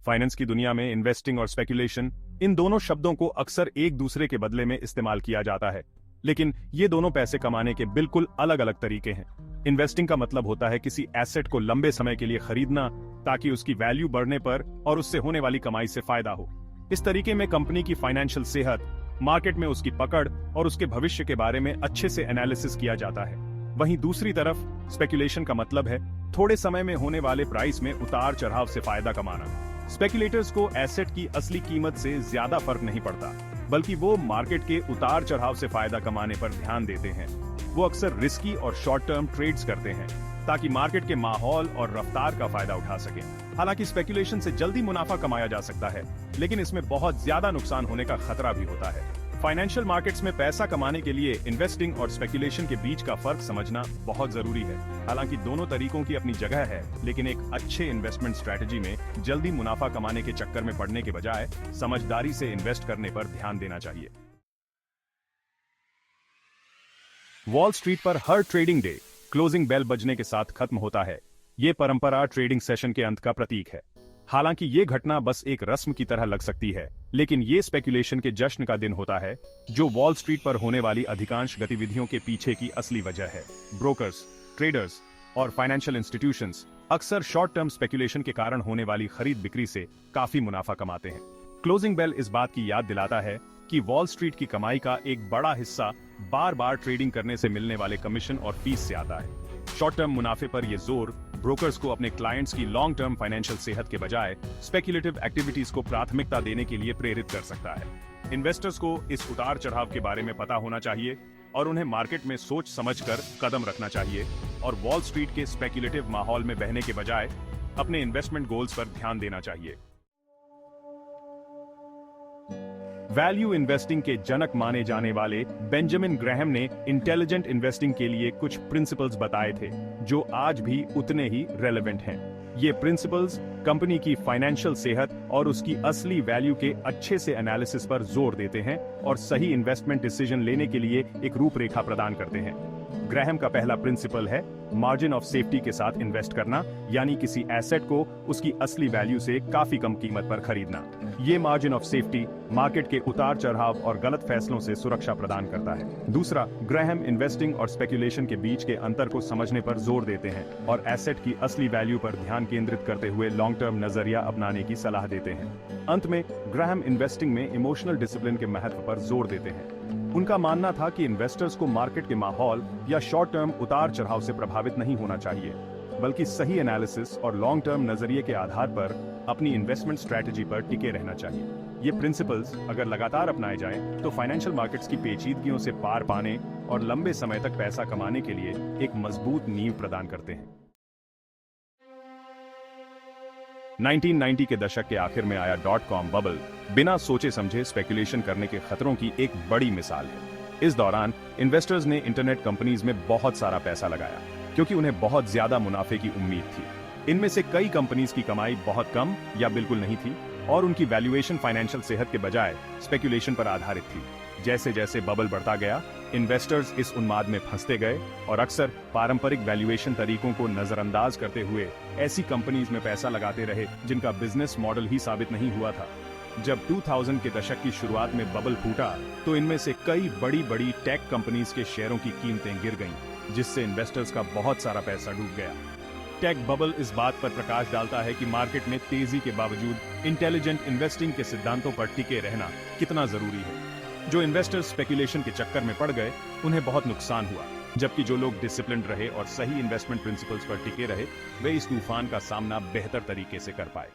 Finance की दुनिया में इन्वेस्टिंग और स्पेकुलेशन, इन दोनों शब्दों को अक्सर एक दूसरे के बदले में इस्तेमाल किया जाता है, लेकिन ये दोनों पैसे कमाने के बिल्कुल अलग अलग तरीके हैं। इन्वेस्टिंग का मतलब होता है किसी एसेट को लंबे समय के लिए खरीदना ताकि उसकी वैल्यू बढ़ने पर और उससे होने वाली कमाई से फायदा हो। इस तरीके में कंपनी की फाइनेंशियल सेहत, मार्केट में उसकी पकड़ और उसके भविष्य के बारे में अच्छे से एनालिसिस किया जाता है। वहीं दूसरी तरफ स्पेकुलेशन का मतलब है थोड़े समय में होने वाले प्राइस में उतार चढ़ाव से फायदा कमाना। स्पेकुलेटर्स को एसेट की असली कीमत से ज्यादा फर्क नहीं पड़ता, बल्कि वो मार्केट के उतार चढ़ाव से फायदा कमाने पर ध्यान देते हैं। वो अक्सर रिस्की और शॉर्ट टर्म ट्रेड्स करते हैं ताकि मार्केट के माहौल और रफ्तार का फायदा उठा सकें। हालांकि स्पेकुलेशन से जल्दी मुनाफा कमाया जा सकता है, लेकिन इसमें बहुत ज्यादा नुकसान होने का खतरा भी होता है। फाइनेंशियल मार्केट्स में पैसा कमाने के लिए इन्वेस्टिंग और स्पेकुलेशन के बीच का फर्क समझना बहुत जरूरी है। हालांकि दोनों तरीकों की अपनी जगह है, लेकिन एक अच्छे इन्वेस्टमेंट स्ट्रेटजी में जल्दी मुनाफा कमाने के चक्कर में पड़ने के बजाय समझदारी से इन्वेस्ट करने पर ध्यान देना चाहिए। वॉल स्ट्रीट पर हर ट्रेडिंग डे क्लोजिंग बेल बजने के साथ खत्म होता है। ये परंपरा ट्रेडिंग सेशन के अंत का प्रतीक है। हालांकि ये घटना बस एक रस्म की तरह लग सकती है, लेकिन ये स्पेकुलेशन के जश्न का दिन होता है, जो वॉल स्ट्रीट पर होने वाली अधिकांश गतिविधियों के पीछे की असली वजह है। ब्रोकर्स, ट्रेडर्स और फाइनेंशियल इंस्टीट्यूशंस अक्सर शॉर्ट टर्म स्पेकुलेशन के कारण होने वाली खरीद बिक्री से काफी मुनाफा कमाते हैं। क्लोजिंग बेल इस बात की याद दिलाता है कि वॉल स्ट्रीट की कमाई का एक बड़ा हिस्सा बार बार ट्रेडिंग करने से मिलने वाले कमीशन और फीस से आता है। शॉर्ट टर्म मुनाफे पर यह जोर ब्रोकर्स को अपने क्लाइंट्स की लॉन्ग टर्म फाइनेंशियल सेहत के बजाय स्पेकुलेटिव एक्टिविटीज को प्राथमिकता देने के लिए प्रेरित कर सकता है। इन्वेस्टर्स को इस उतार चढ़ाव के बारे में पता होना चाहिए और उन्हें मार्केट में सोच समझकर कदम रखना चाहिए और वॉल स्ट्रीट के स्पेकुलेटिव माहौल में बहने के बजाय अपने इन्वेस्टमेंट गोल्स पर ध्यान देना चाहिए। वैल्यू इन्वेस्टिंग के जनक माने जाने वाले बेंजामिन ग्रैहम ने इंटेलिजेंट इन्वेस्टिंग के लिए कुछ प्रिंसिपल्स बताए थे, जो आज भी उतने ही रेलेवेंट हैं। ये प्रिंसिपल्स कंपनी की फाइनेंशियल सेहत और उसकी असली वैल्यू के अच्छे से एनालिसिस पर जोर देते हैं और सही इन्वेस्टमेंट डिसीजन लेने के लिए एक रूपरेखा प्रदान करते हैं। ग्रैहम का पहला प्रिंसिपल है मार्जिन ऑफ सेफ्टी के साथ इन्वेस्ट करना, यानी किसी एसेट को उसकी असली वैल्यू से काफी कम कीमत पर खरीदना। ये मार्जिन ऑफ सेफ्टी मार्केट के उतार चढ़ाव और गलत फैसलों से सुरक्षा प्रदान करता है। दूसरा, ग्रैहम इन्वेस्टिंग और स्पेकुलेशन के बीच के अंतर को समझने पर जोर देते हैं और एसेट की असली वैल्यू पर ध्यान केंद्रित करते हुए लॉन्ग टर्म नजरिया अपनाने की सलाह देते हैं। अंत में ग्रैहम इन्वेस्टिंग में इमोशनल डिसिप्लिन के महत्व पर जोर देते हैं। उनका मानना था कि इन्वेस्टर्स को मार्केट के माहौल या शॉर्ट टर्म उतार चढ़ाव से प्रभावित नहीं होना चाहिए, बल्कि सही एनालिसिस और लॉन्ग टर्म नजरिए के आधार पर अपनी इन्वेस्टमेंट स्ट्रेटजी पर टिके रहना चाहिए। ये प्रिंसिपल्स अगर लगातार अपनाए जाएं, तो फाइनेंशियल मार्केट्स की पेचीदगियों से पार पाने और लंबे समय तक पैसा कमाने के लिए एक मजबूत नींव प्रदान करते हैं। 1990 के दशक के आखिर में आया .com बबल बिना सोचे समझे स्पेकुलेशन करने के खतरों की एक बड़ी मिसाल है। इस दौरान इन्वेस्टर्स ने इंटरनेट कंपनीज में बहुत सारा पैसा लगाया, क्योंकि उन्हें बहुत ज्यादा मुनाफे की उम्मीद थी। इनमें से कई कंपनीज की कमाई बहुत कम या बिल्कुल नहीं थी और उनकी वैल्यूएशन फाइनेंशियल सेहत के बजाय स्पेकुलेशन पर आधारित थी। जैसे जैसे बबल बढ़ता गया, इन्वेस्टर्स इस उन्माद में फंसते गए और अक्सर पारंपरिक वैल्यूएशन तरीकों को नजरअंदाज करते हुए ऐसी कंपनीज में पैसा लगाते रहे जिनका बिजनेस मॉडल ही साबित नहीं हुआ था। जब 2000 के दशक की शुरुआत में बबल फूटा, तो इनमें से कई बड़ी बड़ी टेक कंपनीज के शेयरों की कीमतें गिर गईं, जिससे इन्वेस्टर्स का बहुत सारा पैसा डूब गया। टेक बबल इस बात पर प्रकाश डालता है कि मार्केट में तेजी के बावजूद इंटेलिजेंट इन्वेस्टिंग के सिद्धांतों पर टिके रहना कितना जरूरी है। जो इन्वेस्टर्स स्पेकुलेशन के चक्कर में पड़ गए, उन्हें बहुत नुकसान हुआ, जबकि जो लोग डिसिप्लिन्ड रहे और सही इन्वेस्टमेंट प्रिंसिपल्स पर टिके रहे, वे इस तूफान का सामना बेहतर तरीके से कर पाए।